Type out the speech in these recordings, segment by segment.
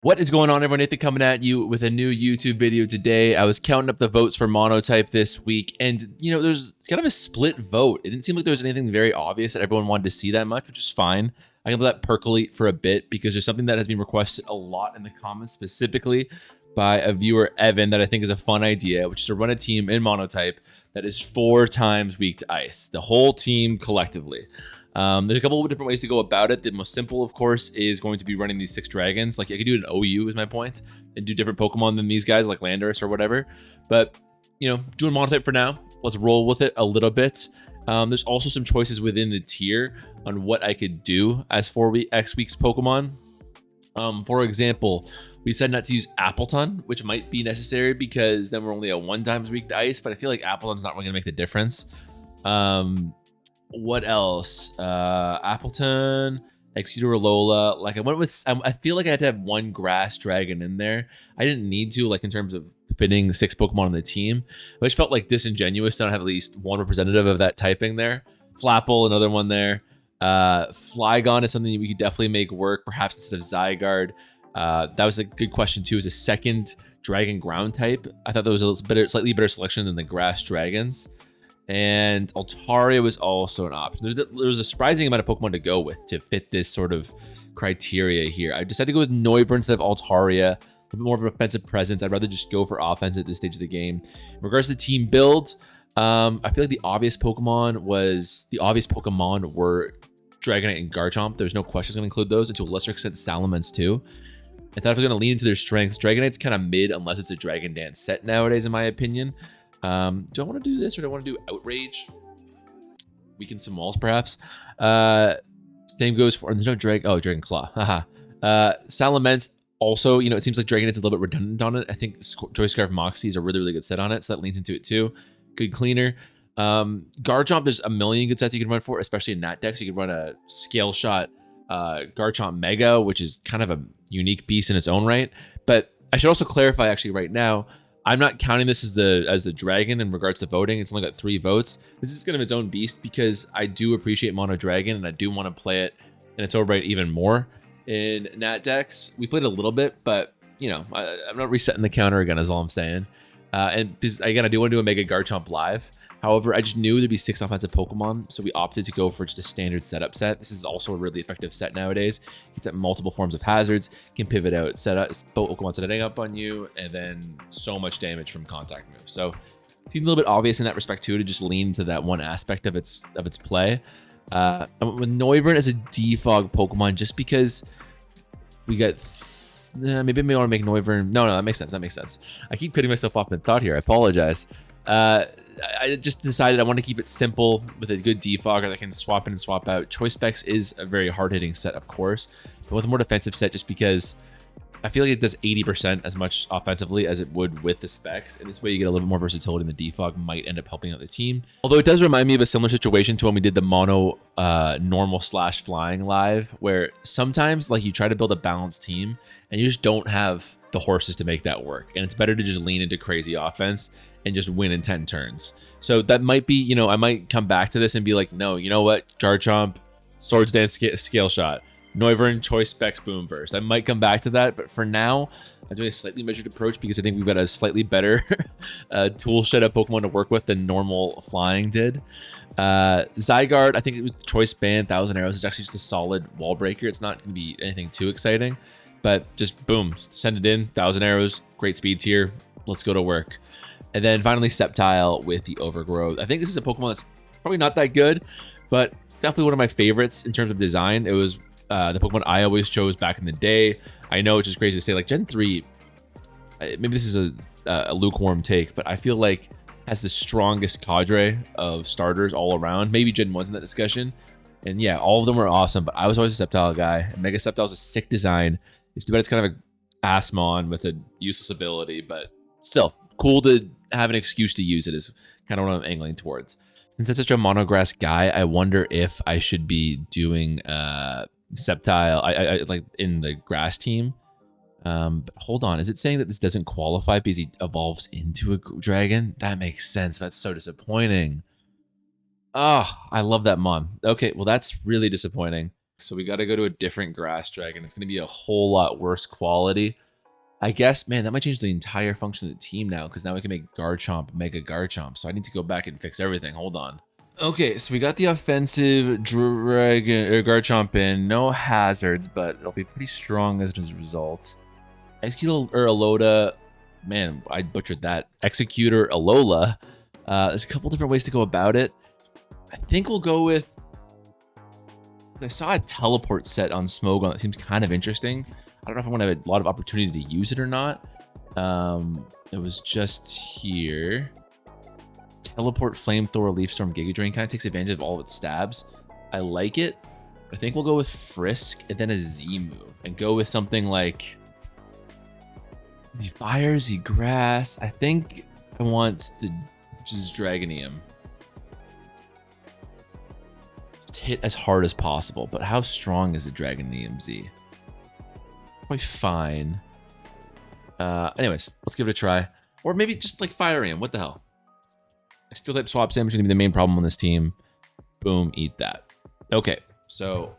What is going on, everyone? Nathan coming at you with a new YouTube video today. I was counting up the votes for monotype this week, and there's kind of a split vote. It didn't seem like there was anything very obvious that everyone wanted to see that much, which is fine. I can let that percolate for a bit because there's something that has been requested a lot in the comments, specifically by a viewer, Evan, that I think is a fun idea, which is to run a team in monotype that is 4 times weak to ice, the whole team collectively. There's a couple of different ways to go about it. The most simple, of course, is going to be running these 6 dragons. Like, I could do an OU is my point, and do different Pokemon than these guys, like Landorus or whatever. But, doing monotype for now. Let's roll with it a little bit. There's also some choices within the tier on what I could do as 4 X weeks Pokemon. For example, we decided not to use Appleton, which might be necessary because then we're only at 1 times weak to ice, but I feel like Appleton's not really gonna make the difference. What else? Appleton, Executor, Lola. Like, I went with, I feel like I had to have 1 grass dragon in there. I didn't need to, like, in terms of fitting 6 Pokemon on the team, which felt like disingenuous to not have at least 1 representative of that typing there. Flapple, another one there. Flygon is something that we could definitely make work, perhaps instead of Zygarde. That was a good question too. Is a second dragon ground type. I thought that was a slightly better selection than the grass dragons. And Altaria was also an option. There's a surprising amount of Pokemon to go with to fit this sort of criteria here. I decided to go with Noivern instead of Altaria. A bit more of an offensive presence. I'd rather just go for offense at this stage of the game. In regards to the team build, I feel like the obvious Pokemon were Dragonite and Garchomp. There's no question going to include those, and to a lesser extent Salamence too. I thought if I was going to lean into their strengths, Dragonite's kind of mid unless it's a Dragon Dance set nowadays, in my opinion. Do I want to do this, or do I want to do Outrage? Weaken some walls, perhaps. Same goes for, there's no Dragon Claw. Haha. Salamence, also, it seems like Dragonite's a little bit redundant on it. I think Joy Scarf Moxie is a really, really good set on it, so that leans into it too. Good cleaner. Garchomp, there's a million good sets you can run for, especially in Natdex. You can run a Scale Shot Garchomp Mega, which is kind of a unique beast in its own right. But I should also clarify, actually, right now, I'm not counting this as the dragon in regards to voting. It's only got 3 votes. This is kind of its own beast because I do appreciate Mono Dragon and I do want to play it in its own right even more in Natdex. We played a little bit, but I'm not resetting the counter again, is all I'm saying. And because, again, I do want to do a Mega Garchomp live. However, I just knew there'd be 6 offensive Pokemon, so we opted to go for just a standard setup set. This is also a really effective set nowadays. It's at multiple forms of hazards, can pivot out, set up Pokemon setting up on you, and then so much damage from contact moves. So it seems a little bit obvious in that respect too, to just lean into that one aspect of its play. I went with Noivern as a defog Pokemon just because we got. Maybe I want to make Noivern. No, that makes sense. That makes sense. I keep cutting myself off in thought here. I apologize. I just decided I want to keep it simple with a good defogger that can swap in and swap out. Choice Specs is a very hard-hitting set, of course, but with a more defensive set, just because I feel like it does 80% as much offensively as it would with the specs, and this way you get a little bit more versatility, and the defog might end up helping out the team. Although it does remind me of a similar situation to when we did the mono normal / flying live, where sometimes like you try to build a balanced team and you just don't have the horses to make that work, and it's better to just lean into crazy offense and just win in 10 turns. So that might be, I might come back to this and be like, no, you know what, Garchomp, Swords Dance, Scale Shot, Noivern, Choice Specs, Boom Burst. I might come back to that, but for now, I'm doing a slightly measured approach because I think we've got a slightly better tool shed of Pokemon to work with than normal flying did. Zygarde, I think with Choice Band, 1,000 Arrows is actually just a solid wall breaker. It's not going to be anything too exciting, but just boom, send it in, 1,000 Arrows, great speed tier. Let's go to work. And then finally, Sceptile with the Overgrowth. I think this is a Pokemon that's probably not that good, but definitely one of my favorites in terms of design. It was the Pokemon I always chose back in the day. I know it's just crazy to say, like, Gen 3, maybe this is a lukewarm take, but I feel like has the strongest cadre of starters all around. Maybe Gen 1's in that discussion. And yeah, all of them were awesome, but I was always a Sceptile guy. And Mega Sceptile is a sick design. It's too bad it's kind of a Assmon with a useless ability, but still, cool to have an excuse to use it is kind of what I'm angling towards. Since I'm such a monograss guy, I wonder if I should be doing Sceptile, I like in the grass team. But hold on, is it saying that this doesn't qualify because he evolves into a dragon? That makes sense. That's so disappointing. Oh, I love that mon. Okay, well, that's really disappointing. So we got to go to a different grass dragon. It's going to be a whole lot worse quality. I guess, man, that might change the entire function of the team now, because now we can make Garchomp Mega Garchomp. So I need to go back and fix everything. Hold on. Okay, so we got the offensive Dragon or Garchomp in. No hazards, but it'll be pretty strong as a result. Execute or Alola. Man, I butchered that. Executor Alola. There's a couple different ways to go about it. I think we'll go with... I saw a teleport set on Smogon that seems kind of interesting. I don't know if I want to have a lot of opportunity to use it or not. It was just here. Teleport, Flamethrower, Leaf Storm, Giga Drain kind of takes advantage of all of its stabs. I like it. I think we'll go with Frisk and then a Z move and go with something like Z Fire, Z Grass. I think I want the just Dragonium. Just hit as hard as possible, but how strong is the Dragonium Z? Probably fine. Anyways, let's give it a try. Or maybe just like Fiream. What the hell? A Steel type swap sandwich is going to be the main problem on this team. Boom, eat that. Okay, so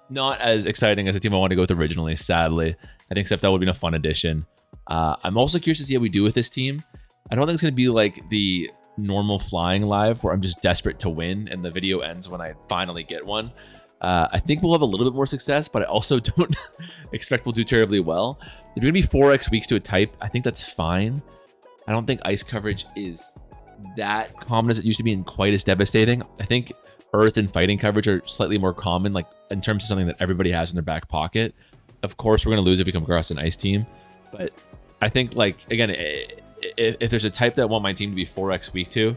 not as exciting as the team I wanted to go with originally, sadly. I think Sceptile would be a fun addition. I'm also curious to see how we do with this team. I don't think it's going to be like the normal flying live where I'm just desperate to win and the video ends when I finally get one. I think we'll have a little bit more success, but I also don't expect we'll do terribly well. If you're going to be 4x weeks to a type, I think that's fine. I don't think ice coverage is that common as it used to be and quite as devastating. I think earth and fighting coverage are slightly more common, like in terms of something that everybody has in their back pocket. Of course, we're going to lose if we come across an ice team, but I think, like, again, if there's a type that I want my team to be 4x weak to,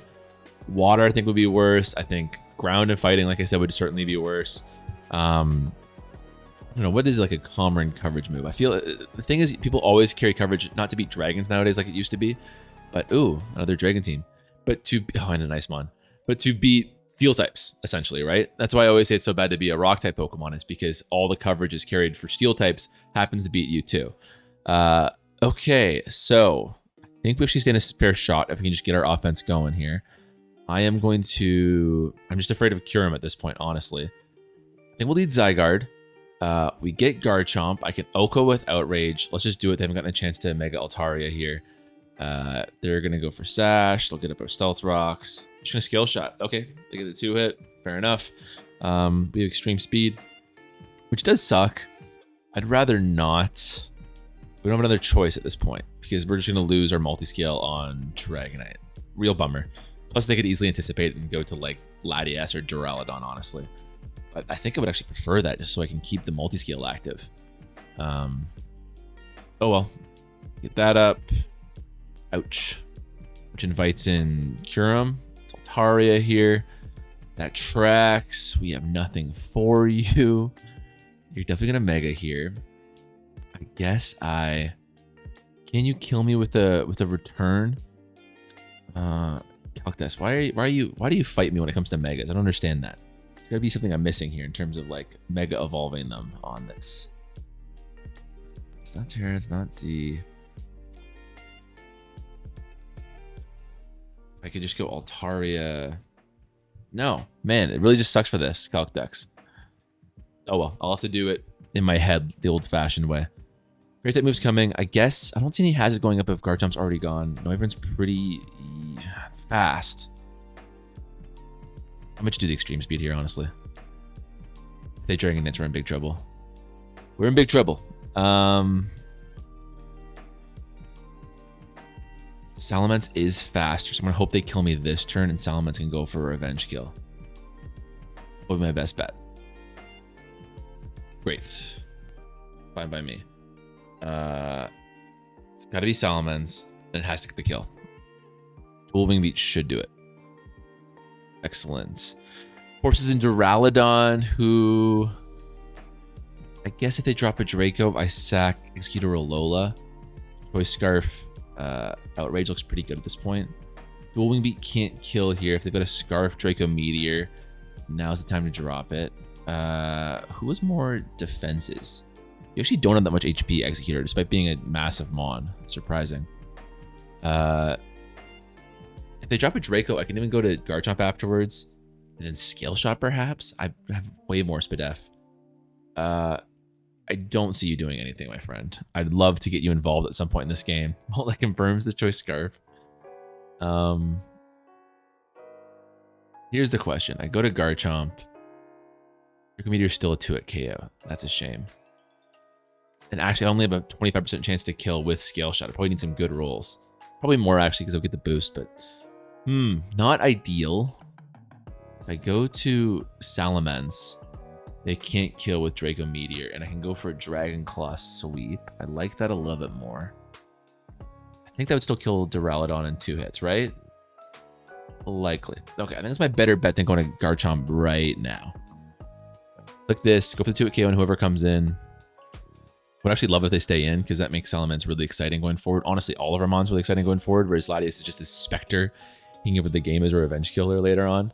water I think would be worse. I think ground and fighting, like I said, would certainly be worse. I don't know, what is like a common coverage move? I feel the thing is people always carry coverage not to beat dragons nowadays like it used to be, but ooh, another dragon team. But to, oh, and an Icemon, but to beat steel types, essentially, right? That's why I always say it's so bad to be a rock type Pokemon, is because all the coverage is carried for steel types happens to beat you too. Okay, so I think we actually stand a fair shot if we can just get our offense going here. I'm just afraid of Kyurem at this point, honestly. I think we'll lead Zygarde. We get Garchomp. I can Oko with Outrage. Let's just do it. They haven't gotten a chance to Mega Altaria here. They're going to go for Sash. They'll get up our Stealth Rocks. Just going to Skill Shot. Okay, they get the 2-hit. Fair enough. We have Extreme Speed, which does suck. I'd rather not. We don't have another choice at this point because we're just going to lose our multi-scale on Dragonite. Real bummer. Plus, they could easily anticipate it and go to like Latias or Duraludon, honestly. But I think I would actually prefer that just so I can keep the multi-scale active. Oh well. Get that up. Ouch. Which invites in Kyurem. It's Altaria here. That tracks. We have nothing for you. You're definitely going to Mega here. I guess can you kill me with a return? Calcdex, why do you fight me when it comes to Megas? I don't understand that. There's gotta be something I'm missing here in terms of like Mega evolving them on this. It's not Terra, it's not Z. I could just go Altaria. No, man, it really just sucks for this Calcdex. Oh well, I'll have to do it in my head the old-fashioned way. Great type moves coming. I guess I don't see any hazard going up if Garchomp's already gone. Noivern's pretty... it's fast. I'm gonna do the extreme speed here, honestly. If they Dragon Dance, we're in big trouble. We're in big trouble. Salamence is faster, so I'm gonna hope they kill me this turn and Salamence can go for a revenge kill. That would be my best bet. Great. Fine by me. It's gotta be Salamence, and it has to get the kill. Dual Wing Beat should do it. Excellent. Forces in Duraludon, who... I guess if they drop a Draco, I sack Executor Alola. Choice Scarf, Outrage looks pretty good at this point. Dual Wing Beat can't kill here. If they've got a Scarf, Draco Meteor, now's the time to drop it. Who has more defenses? You actually don't have that much HP, Executor, despite being a massive Mon. It's surprising. If they drop a Draco, I can even go to Garchomp afterwards. And then Scale Shot, perhaps? I have way more Spadef. I don't see you doing anything, my friend. I'd love to get you involved at some point in this game. Well, that confirms the choice scarf. Here's the question. I go to Garchomp. Your Meteor's still a 2 at KO. That's a shame. And actually, I only have a 25% chance to kill with Scale Shot. I probably need some good rolls. Probably more, actually, because I'll get the boost, but... not ideal. If I go to Salamence, they can't kill with Draco Meteor, and I can go for a Dragon Claw Sweep. I like that a little bit more. I think that would still kill Duraludon in 2 hits, right? Likely. Okay, I think it's my better bet than going to Garchomp right now. Click this, go for the 2 at KO, and whoever comes in. Would actually love if they stay in, because that makes Salamence really exciting going forward. Honestly, all of our mons really exciting going forward, whereas Latias is just a specter. He can give it the game as a revenge killer later on.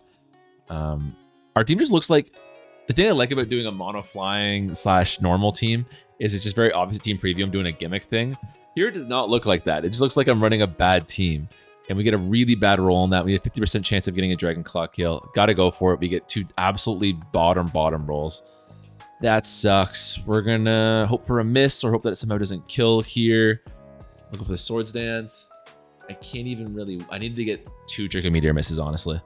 Our team just looks like... The thing I like about doing a mono flying / normal team is it's just very obvious team preview. I'm doing a gimmick thing. Here it does not look like that. It just looks like I'm running a bad team. And we get a really bad roll on that. We have a 50% chance of getting a Dragon Claw kill. Gotta go for it. We get 2 absolutely bottom rolls. That sucks. We're gonna hope for a miss or hope that it somehow doesn't kill here. Looking for the Swords Dance. I can't even really... I needed to get 2 Draco Meteor misses, honestly.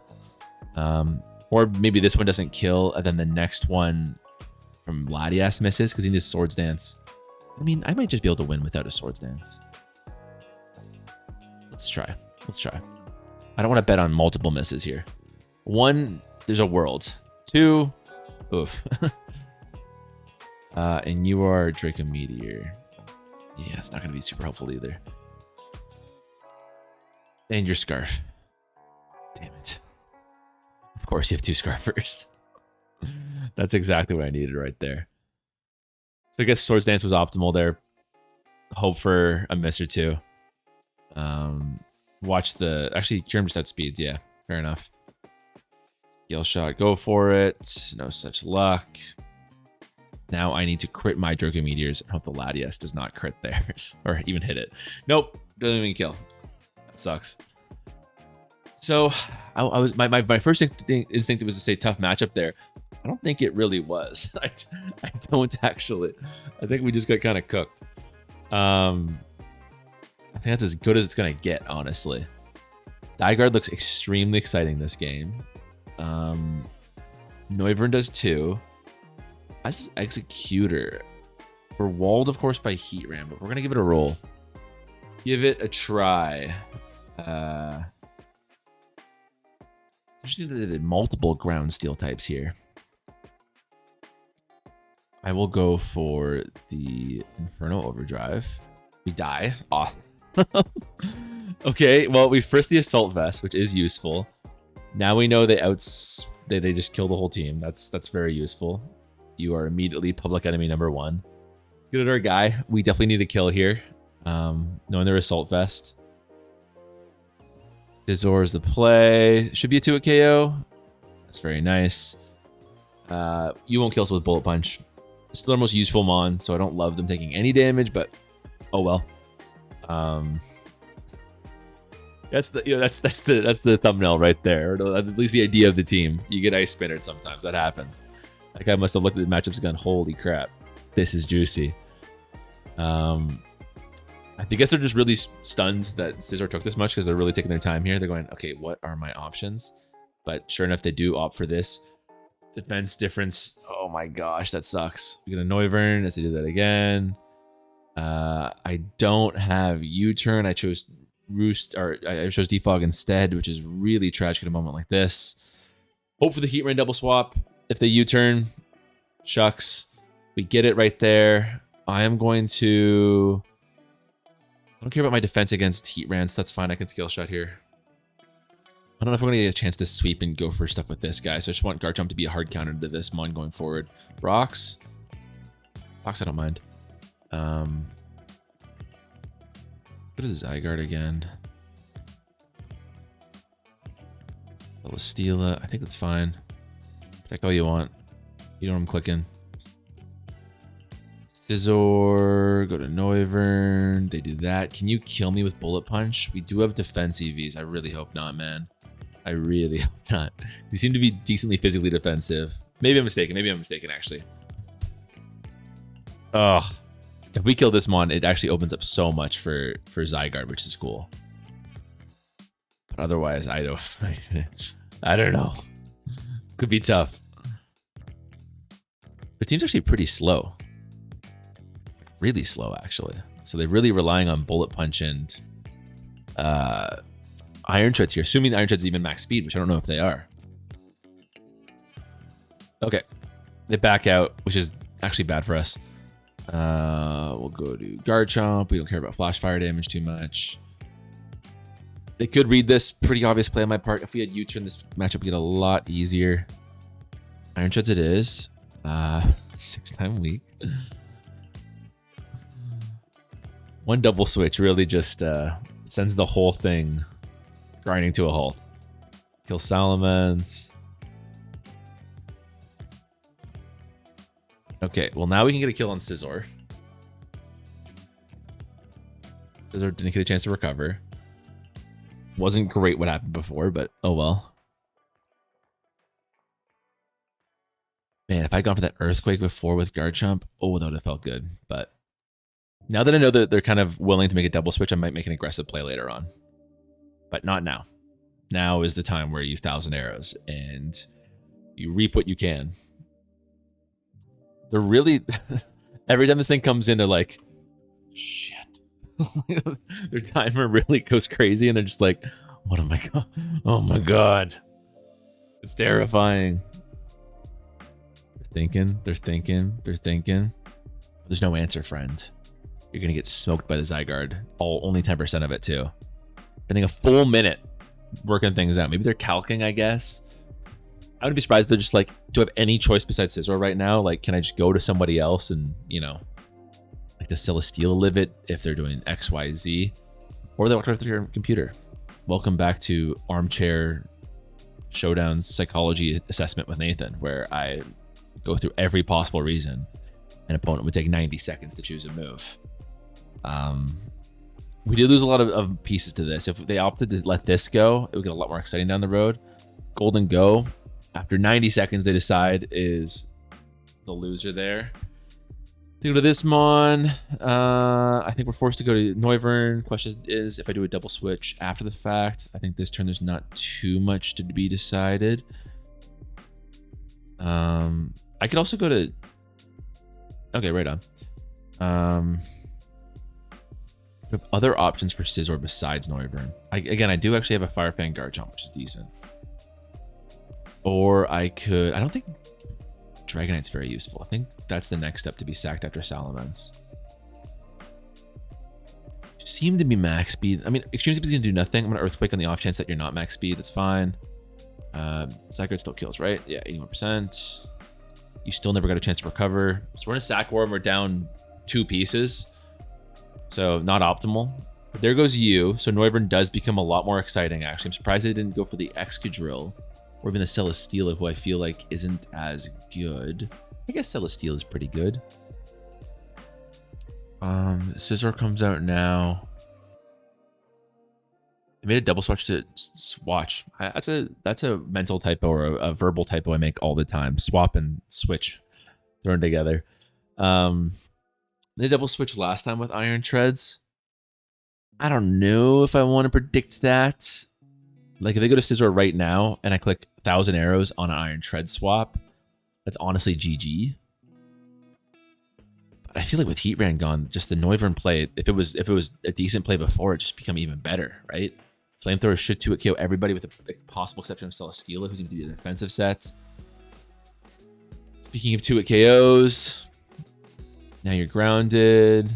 Or maybe this one doesn't kill, and then the next one from Latias misses because he needs Swords Dance. I mean, I might just be able to win without a Swords Dance. Let's try. Let's try. I don't want to bet on multiple misses here. 1, there's a world. 2, oof. And you are Draco Meteor. Yeah, it's not going to be super helpful either. And your Scarf. Damn it. Of course you have 2 Scarfers. That's exactly what I needed right there. So I guess Swords Dance was optimal there. Hope for a miss or 2. Watch the... Actually, Kyurem just outspeeds. Yeah, fair enough. Scale Shot, go for it. No such luck. Now I need to crit my Draco Meteors and hope the Latias does not crit theirs. Or even hit it. Nope, doesn't even kill. That sucks. So I was my first instinct was to say tough matchup there. I don't think it really was. I don't actually. I think we just got kind of cooked. I think that's as good as it's gonna get, honestly. Zygarde looks extremely exciting this game. Noivern does too. As Executor. We're walled, of course, by Heatran, but we're gonna give it a roll. Give it a try. It's interesting that they did multiple ground steel types here. I will go for the Inferno Overdrive. We die. Awesome. Okay, well, we frisked the Assault Vest, which is useful. Now we know they just kill the whole team. That's very useful. You are immediately public enemy number 1. Let's get at our guy. We definitely need a kill here. Knowing their Assault Vest. Scizor is the play. Should be a 2 at KO. That's very nice. You won't kill us with Bullet Punch. Still our most useful mon, so I don't love them taking any damage, but oh well. That's the thumbnail right there, or at least the idea of the team. You get Ice Spinnered sometimes. That happens. That guy must have looked at the matchups and gone, holy crap, this is juicy. I guess they're just really stunned that Scizor took this much because they're really taking their time here. They're going, okay, what are my options? But sure enough, they do opt for this. Defense difference. Oh my gosh, that sucks. We get a Noivern as they do that again. I don't have U-turn. I chose Roost, or I chose Defog instead, which is really tragic at a moment like this. Hope for the Heatran double swap. If they U-turn, shucks. We get it right there. I am going to... I don't care about my defense against Heatrans. That's fine. I can Scale Shot here. I don't know if we're going to get a chance to sweep and go for stuff with this guy, so I just want Garchomp to be a hard counter to this mon going forward. Rocks. Rocks, I don't mind. What is Zygarde again? Celesteela. I think that's fine. Protect all you want. You know what I'm clicking. Scizor, go to Noivern. They do that. Can you kill me with Bullet Punch? We do have defense EVs. I really hope not, man. I really hope not. They seem to be decently physically defensive. Maybe I'm mistaken. Maybe I'm mistaken, actually. Ugh. If we kill this mon, it actually opens up so much for Zygarde, which is cool. But otherwise, I don't know. Could be tough. The team's actually pretty slow. Really slow, actually. So they're really relying on Bullet Punch and Iron Treads here, assuming the Iron Treads even max speed, which I don't know if they are. Okay. They back out, which is actually bad for us. We'll go to Guard Chomp. We don't care about Flash Fire damage too much. They could read this. Pretty obvious play on my part. If we had U-turn, this matchup would get a lot easier. Iron Treads it is. 6-time weak. One double switch really just sends the whole thing grinding to a halt. Kill Salamence. Okay, well now we can get a kill on Scizor. Scizor didn't get a chance to recover. Wasn't great what happened before, but oh well. Man, if I'd gone for that Earthquake before with Garchomp, oh, that would have felt good. But now that I know that they're kind of willing to make a double switch, I might make an aggressive play later on. But not now. Now is the time where you 1,000 arrows and you reap what you can. They're really... every time this thing comes in, they're like, shit. Their timer really goes crazy and they're just like, what am I god? Oh my god. It's terrifying. They're thinking. There's no answer, friend. You're gonna get smoked by the Zygarde. Only 10% of it too. Spending a full minute working things out. Maybe they're calcing, I guess. I wouldn't be surprised if they're just like, do I have any choice besides Scizor right now? Like, can I just go to somebody else and, you know, like the Celesteela live it if they're doing X, Y, Z, or they walk right through your computer. Welcome back to Armchair Showdown's psychology assessment with Nathan, where I go through every possible reason an opponent would take 90 seconds to choose a move. We did lose a lot of pieces to this. If they opted to let this go, it would get a lot more exciting down the road. Golden Go, after 90 seconds, they decide is the loser there. They go to this Mon. I think we're forced to go to Noivern. Question is if I do a double switch after the fact. I think this turn there's not too much to be decided. I could also go to... Okay, right on. We have other options for Scizor besides Noivern. Again, I do actually have a Fire Fang Garchomp, which is decent. Or I could... I don't think Dragonite's very useful. I think that's the next step to be sacked after Salamence. Seem to be max speed. I mean, Extreme Speed is going to do nothing. I'm going to Earthquake on the off chance that you're not max speed. That's fine. Zygarde still kills, right? Yeah, 81%. You still never got a chance to recover. So we're in a sack war and we're down 2 pieces. So not optimal. But there goes you. So Noivern does become a lot more exciting, actually. I'm surprised they didn't go for the Excadrill or even the Celesteela, who I feel like isn't as good. I guess Celesteela is pretty good. Scizor comes out now. I made a double switch to swatch. That's a mental typo or a verbal typo I make all the time. Swap and switch thrown together. They double switched last time with Iron Treads. I don't know if I want to predict that. Like if I go to Scizor right now and I click 1,000 arrows on an Iron Tread swap, that's honestly GG. But I feel like with Heat Ran gone, just the Noivern play, if it was a decent play before, it just become even better, right? Flamethrower should 2-hit KO everybody with a possible exception of Celesteela, who seems to be a defensive set. Speaking of 2-hit KOs, now you're grounded.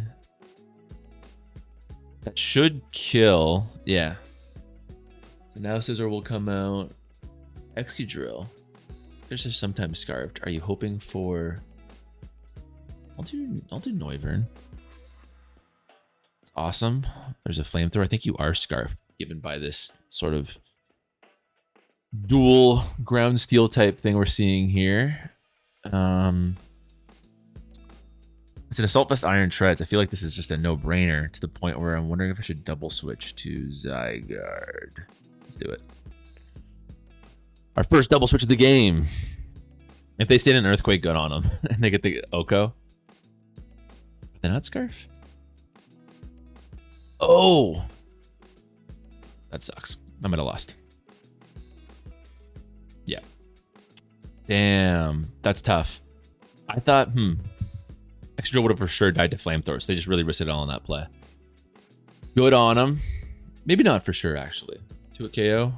That should kill. Yeah. So now Scizor will come out. Excadrill. There's just sometimes Scarfed. Are you hoping for... I'll do Noivern. It's awesome. There's a Flamethrower. I think you are Scarfed, given by this sort of dual ground steel type thing we're seeing here. It's an Assault Vest Iron Treads. I feel like this is just a no-brainer to the point where I'm wondering if I should double switch to Zygarde. Let's do it. Our first double switch of the game. If they stayed an Earthquake, good on them. And they get the Oko. The nut scarf? Oh! That sucks. I might have lost. Yeah. Damn. That's tough. I thought, Extra would have for sure died to flamethrower, so they just really risked it all on that play. Good on him. Maybe not for sure, actually. To a KO.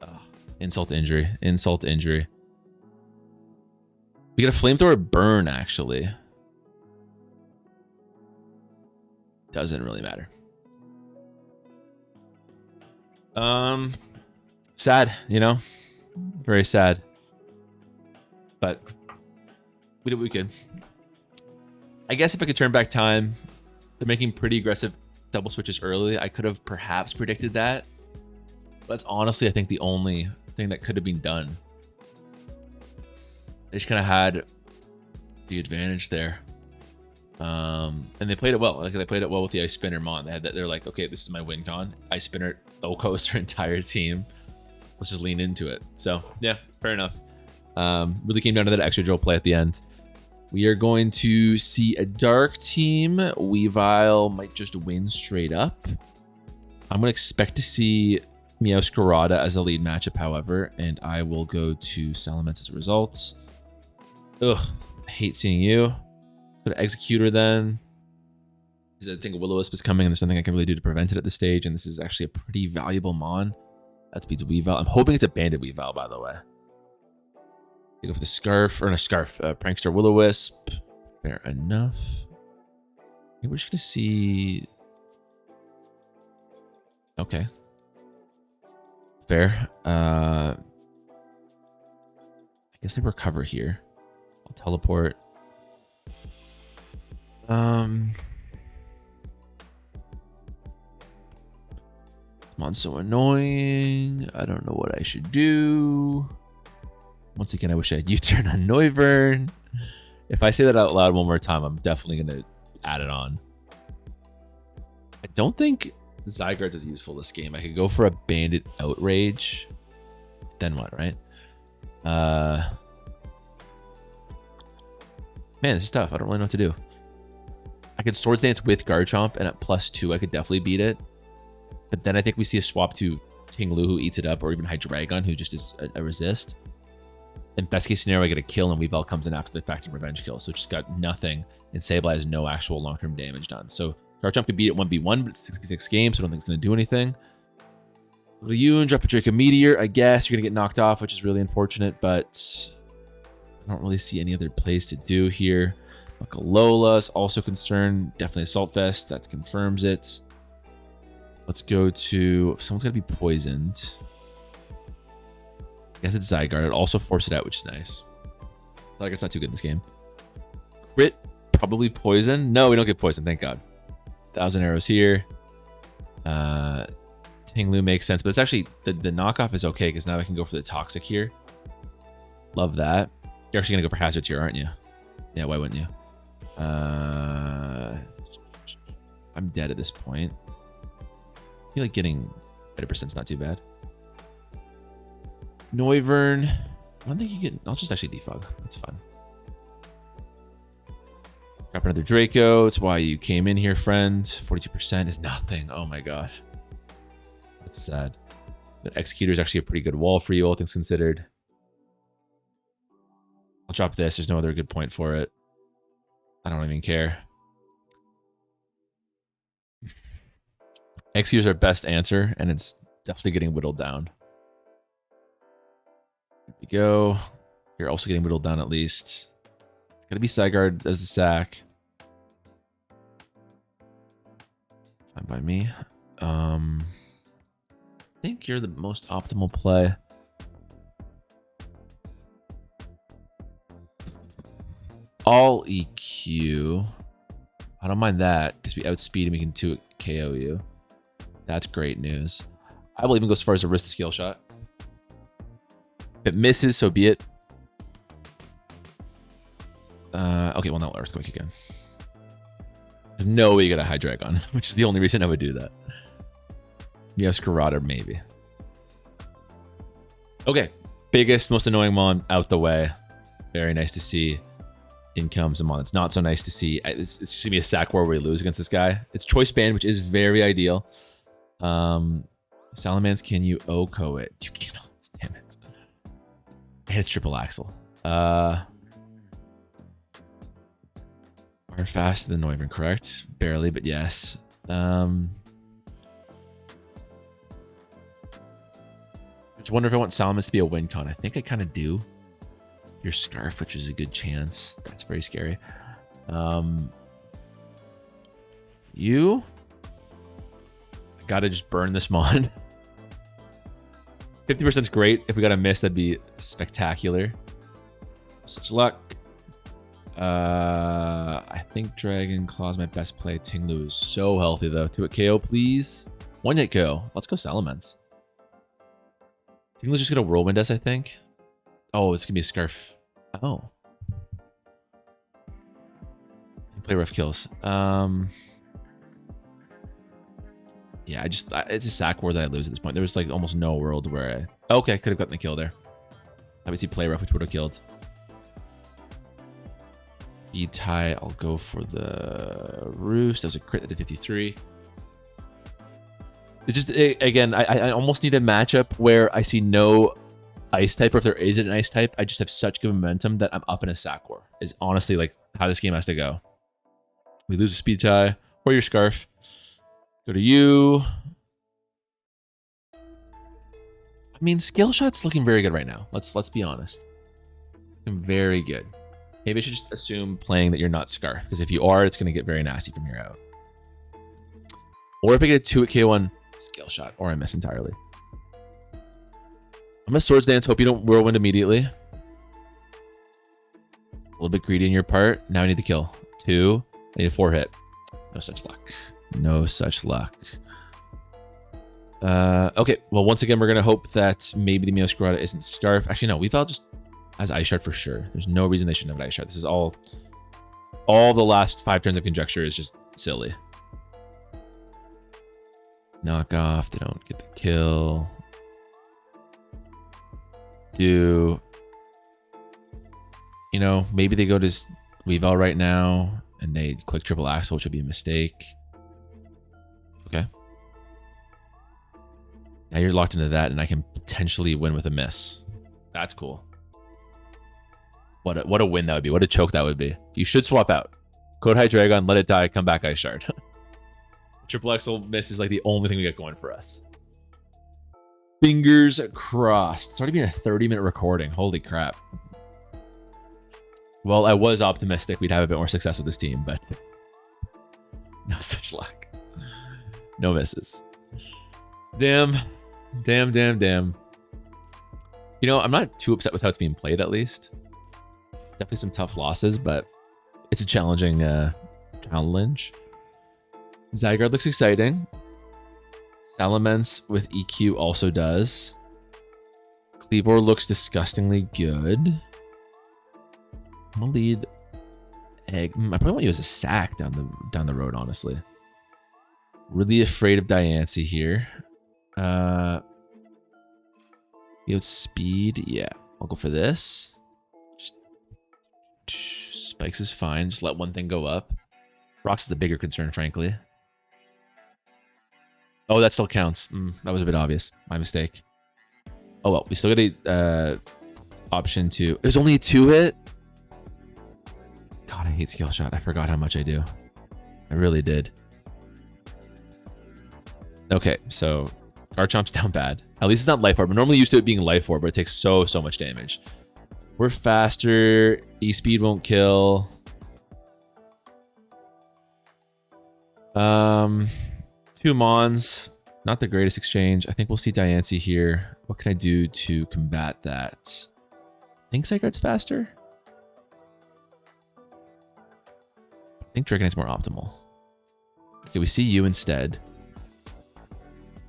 Oh, insult to injury. Insult to injury. We get a flamethrower burn, actually. Doesn't really matter. Sad, you know? Very sad. But we did what we could. I guess if I could turn back time, they're making pretty aggressive double switches early. I could have perhaps predicted that. That's honestly, I think, the only thing that could have been done. They just kind of had the advantage there. And they played it well. Like, they played it well with the Ice Spinner Mon. They're like, okay, this is my win con. Ice Spinner OHKOs their entire team. Let's just lean into it. So yeah, fair enough. Really came down to that extra drill play at the end. We are going to see a dark team. Weavile might just win straight up. I'm going to expect to see Meowscarada as a lead matchup, however, and I will go to Salamence as a result. Ugh, I hate seeing you. Let's go to Executor then. Because I think Will-O-Wisp is coming and there's nothing I can really do to prevent it at this stage, and this is actually a pretty valuable Mon. That speeds Weavile. I'm hoping it's a Banded Weavile, by the way. Go for the Scarf, or no, Scarf, Prankster Will-O-Wisp. Fair enough. Maybe we're just gonna see. Okay. Fair. I guess they recover here. I'll teleport. Mon's so annoying. I don't know what I should do. Once again, I wish I had U-turn on Noivern. If I say that out loud one more time, I'm definitely going to add it on. I don't think Zygarde is useful this game. I could go for a Bandit Outrage. Then what, right? Man, this is tough. I don't really know what to do. I could Swords Dance with Garchomp, and at +2, I could definitely beat it. But then I think we see a swap to Tinglu, who eats it up, or even Hydreigon, who just is a resist. In best case scenario, I get a kill, and Weavile comes in after the fact and revenge kill. So it's just got nothing, and Sableye has no actual long-term damage done. So Garchomp could beat it 1v1, but it's 66 games, so I don't think it's going to do anything. Go to you and drop a Draco Meteor. I guess you're going to get knocked off, which is really unfortunate, but I don't really see any other plays to do here. Lola's also concerned. Definitely Assault Vest. That confirms it. Let's go to... Someone's got to be poisoned. I guess it's Zygarde. It'll also force it out, which is nice. I feel like it's not too good in this game. Crit, probably poison. No, we don't get poison, thank God. 1,000 arrows here. Tinglu makes sense, but it's actually... The knockoff is okay, because now I can go for the Toxic here. Love that. You're actually going to go for Hazards here, aren't you? Yeah, why wouldn't you? I'm dead at this point. I feel like getting 30% is not too bad. Noivern. I don't think you get... I'll just actually defog. That's fine. Drop another Draco. It's why you came in here, friend. 42% is nothing. Oh my god. That's sad. But Executor is actually a pretty good wall for you, all things considered. I'll drop this. There's no other good point for it. I don't even care. Executor is our best answer, and it's definitely getting whittled down. There we go. You're also getting whittled down at least. It's going to be Zygarde as the sack. Fine by me. I think you're the most optimal play. All EQ. I don't mind that because we outspeed and we can 2 KO you. That's great news. I will even go as far as a risk skill shot. If it misses, so be it. Okay, well, now Earthquake again. There's no way you got a Hydreigon, which is the only reason I would do that. Meowscarada, maybe. Okay, biggest, most annoying Mon out the way. Very nice to see. in comes Amon. It's not so nice to see. It's just gonna be a sack war where we lose against this guy. It's choice band, which is very ideal. Salamence, can you Oko it? You cannot. Damn it. And it's triple axle. Are faster than Noivern, correct? Barely, but yes. Just wonder if I want Salamence to be a win con. I think I kind of do. Your Scarf, which is a good chance. That's very scary. You gotta just burn this mon. 50% is great. If we got a miss, that'd be spectacular. Such luck. I think Dragon Claw is my best play. Tinglu is so healthy though. 2-hit KO, please. 1-hit KO. Let's go Salamence. Tinglu's just gonna whirlwind us, I think. Oh, it's gonna be a Scarf. Oh. Play rough kills. Yeah, it's a sack war that I lose at this point. There was like almost no world where I... Okay, could have gotten the kill there. Obviously play rough, which would have killed. Speed tie, I'll go for the Roost. That was a crit that did 53. It's just, again, I almost need a matchup where I see no ice type, or if there isn't an ice type, I just have such good momentum that I'm up in a sack war. Is honestly like how this game has to go. We lose a speed tie or your Scarf. Go to you. I mean, Scale Shot's looking very good right now. Let's be honest. Looking very good. Maybe I should just assume playing that you're not Scarf, because if you are, it's going to get very nasty from here out. Or if I get a 2-hit KO on Scale Shot, or I miss entirely. I'm gonna Swords Dance. Hope you don't whirlwind immediately. It's a little bit greedy on your part. Now I need to kill. 2. I need a 4-hit. No such luck. No such luck. Okay, well, once again, we're going to hope that maybe the Meowscarada isn't Scarf. Actually, no, Weavile just has Ice Shard for sure. There's no reason they shouldn't have an Ice Shard. This is all the last 5 turns of Conjecture is just silly. Knock off. They don't get the kill. You know, maybe they go to Weavile right now and they click triple axle, which would be a mistake. Okay. Now you're locked into that, and I can potentially win with a miss. That's cool. What a win that would be. What a choke that would be. You should swap out. Code High Dragon, let it die, come back Ice Shard. Triple axle miss is like the only thing we got going for us. Fingers crossed. It's already been a 30-minute recording. Holy crap. Well, I was optimistic we'd have a bit more success with this team, but no such luck. No misses. Damn. Damn, damn, damn. You know, I'm not too upset with how it's being played, at least. Definitely some tough losses, but it's a challenging challenge. Zygarde looks exciting. Salamence with EQ also does. Cleavor looks disgustingly good. I'm gonna lead Egg. I probably want you as a sack down the road, honestly. Really afraid of Diancie here. You have speed. Yeah, I'll go for this. Just, Spikes is fine. Just let one thing go up. Rocks is the bigger concern, frankly. Oh, that still counts. That was a bit obvious. My mistake. Oh, well. We still got a option to... It was only a 2-hit? God, I hate Scale Shot. I forgot how much I do. I really did. Okay, so Garchomp's down bad. At least it's not Life Orb. We're normally used to it being Life Orb, but it takes so much damage. We're faster. E-Speed won't kill. 2 Mons. Not the greatest exchange. I think we'll see Diancie here. What can I do to combat that? I think Zygarde's faster. I think Dragonite's more optimal. Okay, we see you instead.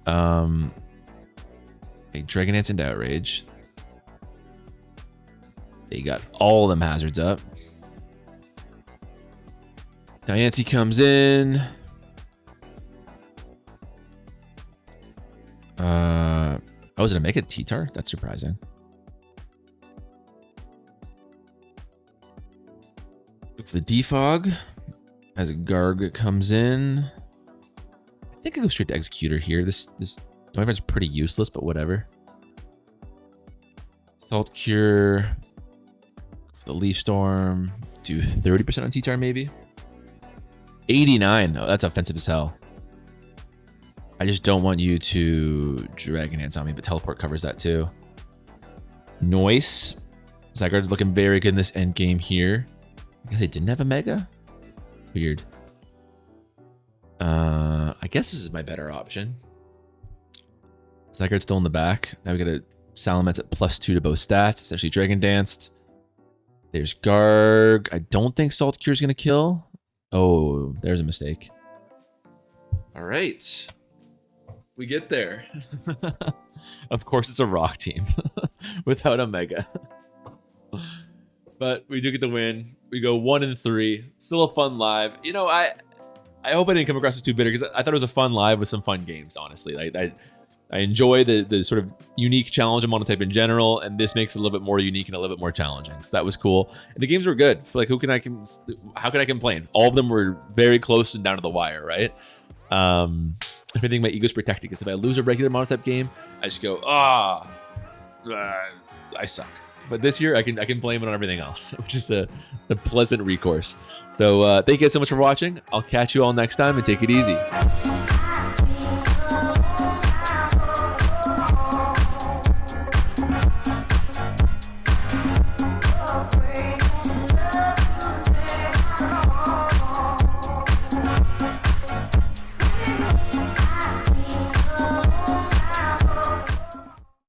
Okay, Dragonite's into Outrage. They got all of them hazards up. Diancie comes in. Oh, was it a make it T-Tar? That's surprising. If the defog as a Garg comes in, I think I go straight to Executor here. This Noivern's pretty useless, but whatever. Salt Cure for the Leaf Storm. Do 30% on T-Tar maybe. 89. Oh, that's offensive as hell. I just don't want you to Dragon Dance on me, but Teleport covers that too. Noise. Zygarde's looking very good in this end game here. I guess they didn't have a Mega? Weird. I guess this is my better option. Zygarde's still in the back. Now we got a Salamence at +2 to both stats. Essentially Dragon Danced. There's Garg. I don't think Salt Cure's gonna kill. Oh, there's a mistake. All right. We get there. Of course, it's a rock team without a Mega. But we do get the win. We go 1-3. Still a fun live. You know, I hope I didn't come across as too bitter because I thought it was a fun live with some fun games, honestly. I enjoy the sort of unique challenge of monotype in general, and this makes it a little bit more unique and a little bit more challenging. So that was cool. And the games were good. Like, how can I complain? All of them were very close and down to the wire, right? If anything, my ego's protected because if I lose a regular monotype game, I just go, I suck. But this year, I can blame it on everything else, which is a pleasant recourse. So thank you guys so much for watching. I'll catch you all next time and take it easy.